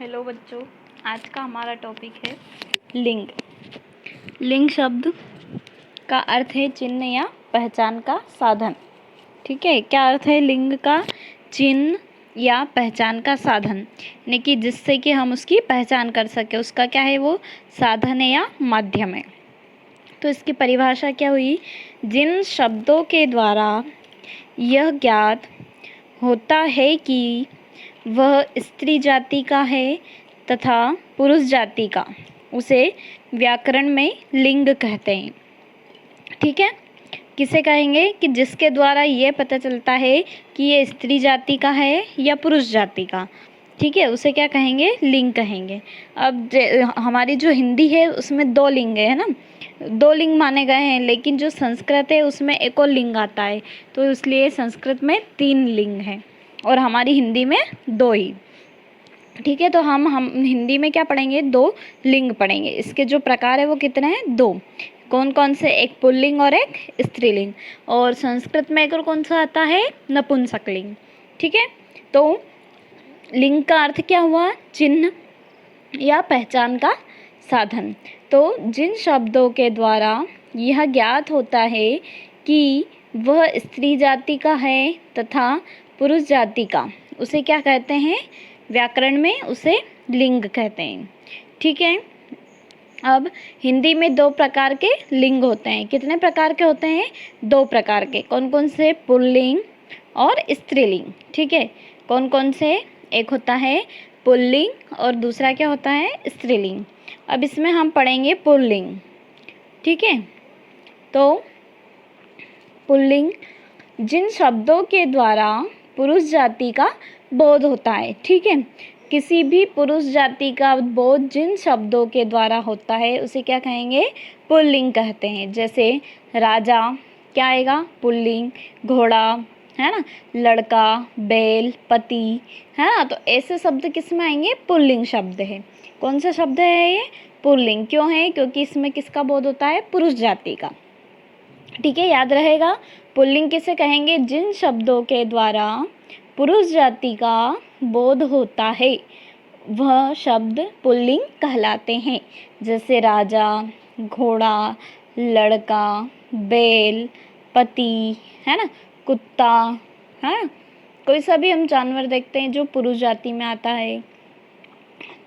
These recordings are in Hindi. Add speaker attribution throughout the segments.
Speaker 1: हेलो बच्चों, आज का हमारा टॉपिक है लिंग। लिंग शब्द का अर्थ है चिन्ह या पहचान का साधन। ठीक है, क्या अर्थ है लिंग का? चिन्ह या पहचान का साधन, यानी कि जिससे कि हम उसकी पहचान कर सके, उसका क्या है वो साधन है या माध्यम है। तो इसकी परिभाषा क्या हुई? जिन शब्दों के द्वारा यह ज्ञात होता है कि वह स्त्री जाति का है तथा पुरुष जाति का, उसे व्याकरण में लिंग कहते हैं। ठीक है, किसे कहेंगे? कि जिसके द्वारा ये पता चलता है कि ये स्त्री जाति का है या पुरुष जाति का। ठीक है, उसे क्या कहेंगे? लिंग कहेंगे। अब हमारी जो हिंदी है उसमें दो लिंग है ना, दो लिंग माने गए हैं, लेकिन जो संस्कृत है उसमें एक और लिंग आता है, तो इसलिए संस्कृत में 3 लिंग हैं और हमारी हिंदी में 2 ही। ठीक है, तो हम हिंदी में क्या पढ़ेंगे? 2 लिंग पढ़ेंगे। इसके जो प्रकार है वो कितने हैं? 2। कौन कौन से? एक पुल्लिंग और एक स्त्रीलिंग। और संस्कृत में एक और कौन सा आता है? नपुंसकलिंग। ठीक है, तो लिंग का अर्थ क्या हुआ? चिन्ह या पहचान का साधन। तो जिन शब्दों के द्वारा यह ज्ञात होता है कि वह स्त्री जाति का है तथा पुरुष जाति का, उसे क्या कहते हैं? व्याकरण में उसे लिंग कहते हैं। ठीक है, अब हिंदी में 2 प्रकार के लिंग होते हैं। कितने प्रकार के होते हैं? 2 प्रकार के। कौन कौन से? पुल्लिंग और स्त्रीलिंग। ठीक है, कौन कौन से? एक होता है पुल्लिंग और दूसरा क्या होता है? स्त्रीलिंग। अब इसमें हम पढ़ेंगे पुल्लिंग। ठीक है, तो पुल्लिंग जिन शब्दों के द्वारा पुरुष जाति का बोध होता है। ठीक है, किसी भी पुरुष जाति का बोध जिन शब्दों के द्वारा होता है उसे क्या कहेंगे? पुल्लिंग कहते हैं। जैसे राजा क्या आएगा? पुल्लिंग। घोड़ा है ना, लड़का, बैल, पति है ना, तो ऐसे शब्द किस में आएंगे? पुल्लिंग शब्द है। कौन सा शब्द है ये? पुल्लिंग। क्यों है? क्योंकि इसमें किसका बोध होता है? पुरुष जाति का। ठीक है, याद रहेगा। पुल्लिंग किसे कहेंगे? जिन शब्दों के द्वारा पुरुष जाति का बोध होता है वह शब्द पुल्लिंग कहलाते हैं। जैसे राजा, घोड़ा, लड़का, बैल, पति है ना, कुत्ता है ना, कोई सा भी हम जानवर देखते हैं जो पुरुष जाति में आता है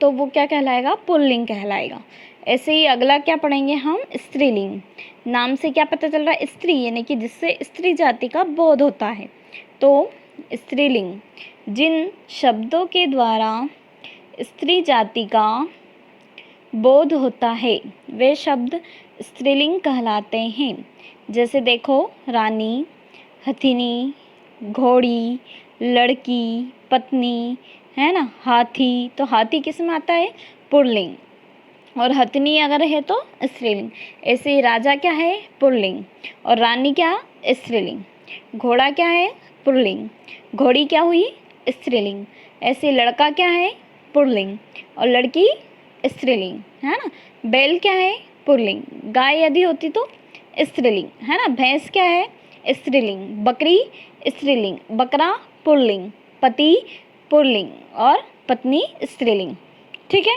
Speaker 1: तो वो क्या कहलाएगा? पुल्लिंग कहलाएगा। ऐसे ही अगला क्या पढ़ेंगे हम? स्त्रीलिंग। नाम से क्या पता चल रहा है? स्त्री, यानी कि जिससे स्त्री जाति का बोध होता है। तो स्त्रीलिंग जिन शब्दों के द्वारा स्त्री जाति का बोध होता है वे शब्द स्त्रीलिंग कहलाते हैं। जैसे देखो, रानी, हथिनी, घोड़ी, लड़की, पत्नी है ना, हाथी। तो हाथी किस में आता है? पुल्लिंग। और हथिनी अगर है तो स्त्रीलिंग। ऐसे ही राजा क्या है? पुल्लिंग। और रानी क्या? स्त्रीलिंग। घोड़ा क्या है? पुल्लिंग। घोड़ी क्या हुई? स्त्रीलिंग। ऐसे लड़का क्या है? पुल्लिंग। और लड़की स्त्रीलिंग है ना। बैल क्या है? पुल्लिंग। गाय यदि होती तो स्त्रीलिंग है ना। भैंस क्या है? स्त्रीलिंग। बकरी स्त्रीलिंग। बकरा पुल्लिंग। पति पुल्लिंग और पत्नी स्त्रीलिंग। ठीक है,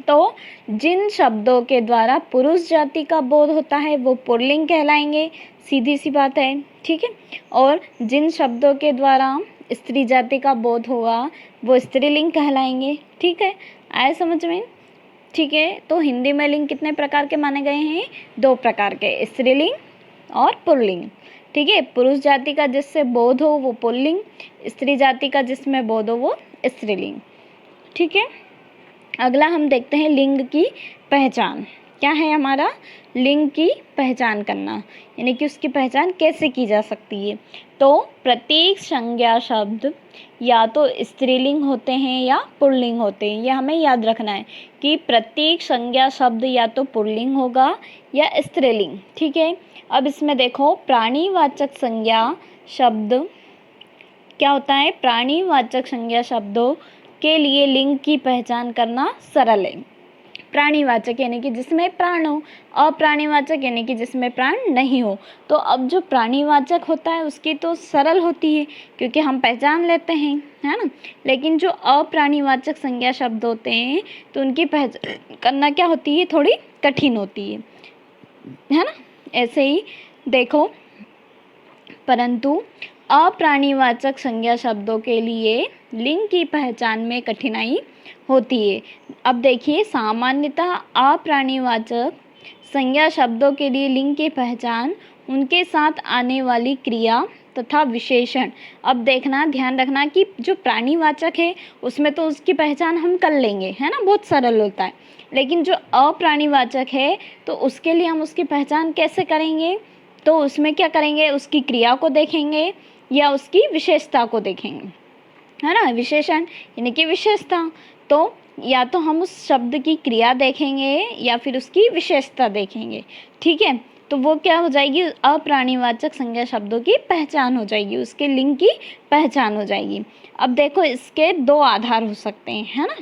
Speaker 1: तो जिन शब्दों के द्वारा पुरुष जाति का बोध होता है वो पुल्लिंग कहलाएंगे। सीधी सी बात है। ठीक है, और जिन शब्दों के द्वारा स्त्री जाति का बोध होगा वो स्त्रीलिंग कहलाएंगे। ठीक है, आए समझ में? ठीक है, तो हिंदी में लिंग कितने प्रकार के माने गए हैं? 2 प्रकार के, स्त्रीलिंग और पुल्लिंग। ठीक है, पुरुष जाति का जिससे बोध हो वो पुल्लिंग, स्त्री जाति का जिसमें बोध हो वो स्त्रीलिंग। ठीक है, अगला हम देखते हैं लिंग की पहचान। क्या है हमारा? लिंग की पहचान करना, यानी कि उसकी पहचान कैसे की जा सकती है। तो प्रत्येक संज्ञा शब्द या तो स्त्रीलिंग होते हैं या पुल्लिंग होते हैं। यह हमें याद रखना है कि प्रत्येक संज्ञा शब्द या तो पुल्लिंग होगा या स्त्रीलिंग। ठीक है, अब इसमें देखो, प्राणीवाचक संज्ञा शब्द क्या होता है? प्राणीवाचक संज्ञा शब्दों के लिए लिंग की पहचान करना सरल है। प्राणीवाचक यानी कि जिसमें प्राण हो, अप्राणीवाचक यानी कि जिसमें प्राण नहीं हो। तो अब जो प्राणीवाचक होता है उसकी तो सरल होती है क्योंकि हम पहचान लेते हैं, है ना। लेकिन जो अप्राणीवाचक संज्ञा शब्द होते हैं तो उनकी पहचान करना क्या होती है, थोड़ी कठिन होती है ना। ऐसे ही देखो, परंतु अप्राणीवाचक संज्ञा शब्दों के लिए लिंग की पहचान में कठिनाई होती है। अब देखिए, सामान्यतः अप्राणीवाचक संज्ञा शब्दों के लिए लिंग की पहचान उनके साथ आने वाली क्रिया तथा विशेषण। अब देखना, ध्यान रखना कि जो प्राणीवाचक है उसमें तो उसकी पहचान हम कर लेंगे, है ना, बहुत सरल होता है। लेकिन जो अप्राणीवाचक है तो उसके लिए हम उसकी पहचान कैसे करेंगे, तो उसमें क्या करेंगे, उसकी क्रिया को देखेंगे या उसकी विशेषता को देखेंगे, है ना। विशेषण यानी कि विशेषता, तो या तो हम उस शब्द की क्रिया देखेंगे या फिर उसकी विशेषता देखेंगे, ठीक है। तो वो क्या हो जाएगी, अप्राणीवाचक संज्ञा शब्दों की पहचान हो जाएगी, उसके लिंग की पहचान हो जाएगी। अब देखो, इसके दो आधार हो सकते हैं, है ना,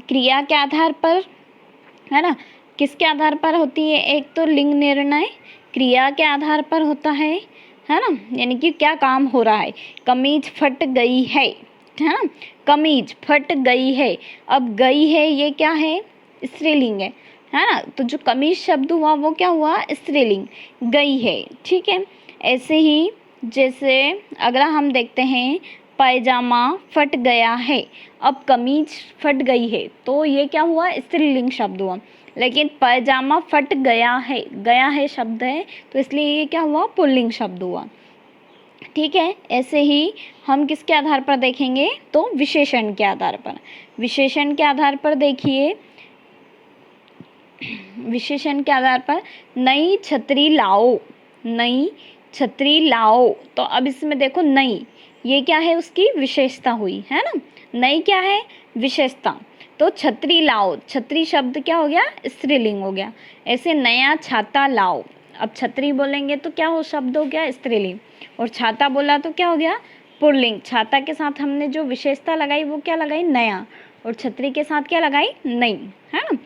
Speaker 1: क्रिया के आधार पर, है ना। किसके आधार पर होती है, एक तो लिंग निर्णय क्रिया के आधार पर होता है ना, यानी कि क्या काम हो रहा है, कमीज फट गई है ना, कमीज फट गई है। अब गई है ये क्या है, स्त्रीलिंग है ना। तो जो कमीज शब्द हुआ वो क्या हुआ, स्त्रीलिंग, गई है, ठीक है। ऐसे ही जैसे अगला हम देखते हैं, पायजामा फट गया है। अब कमीज फट गई है तो ये क्या हुआ, स्त्रीलिंग शब्द हुआ। लेकिन पायजामा फट गया है शब्द है तो इसलिए ये क्या हुआ, पुल्लिंग शब्द हुआ, ठीक है। ऐसे ही हम किसके आधार पर देखेंगे, तो विशेषण के आधार पर। विशेषण के आधार पर देखिए, विशेषण के आधार पर, नई छतरी लाओ, नई छतरी लाओ। तो अब इसमें देखो, नई ये क्या है, उसकी विशेषता हुई, है ना। नई क्या है, विशेषता। तो छतरी लाओ, छतरी शब्द क्या हो गया, स्त्रीलिंग हो गया। ऐसे नया छाता लाओ, अब छतरी बोलेंगे तो क्या हो, शब्द हो गया स्त्रीलिंग, और छाता बोला तो क्या हो गया, पुल्लिंग। छाता के साथ हमने जो विशेषता लगाई वो क्या लगाई, नया, और छतरी के साथ क्या लगाई, नई, है ना।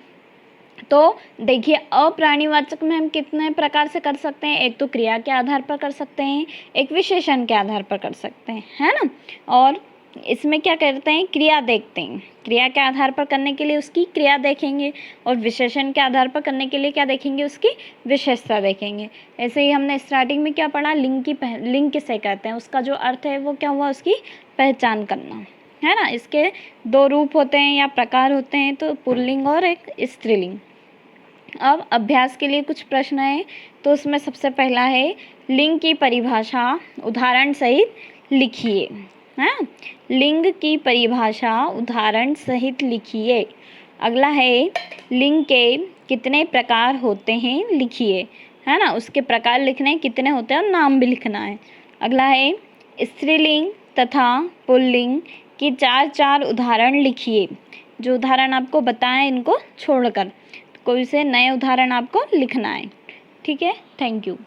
Speaker 1: तो देखिए, अप्राणीवाचक में हम कितने प्रकार से कर सकते हैं, एक तो क्रिया के आधार पर कर सकते हैं, एक विशेषण के आधार पर कर सकते हैं, है ना। और इसमें क्या करते हैं, क्रिया देखते हैं, क्रिया के आधार पर करने के लिए उसकी क्रिया देखेंगे, और विशेषण के आधार पर करने के लिए क्या देखेंगे, उसकी विशेषता देखेंगे। ऐसे ही हमने स्टार्टिंग में क्या पढ़ा, लिंग किसे कहते हैं, उसका जो अर्थ है वो क्या हुआ, उसकी पहचान करना, है ना। इसके दो रूप होते हैं या प्रकार होते हैं, तो पुल्लिंग और एक स्त्रीलिंग। अब अभ्यास के लिए कुछ प्रश्न है, तो उसमें सबसे पहला है, लिंग की परिभाषा उदाहरण सहित लिखिए, हाँ, लिंग की परिभाषा उदाहरण सहित लिखिए। अगला है, लिंग के कितने प्रकार होते हैं लिखिए, है ना, उसके प्रकार लिखने कितने होते हैं और नाम भी लिखना है। अगला है, स्त्रीलिंग तथा पुल्लिंग की 4 उदाहरण लिखिए। जो उदाहरण आपको बताएं इनको छोड़कर कोई से नए उदाहरण आपको लिखना है, ठीक है। Thank you.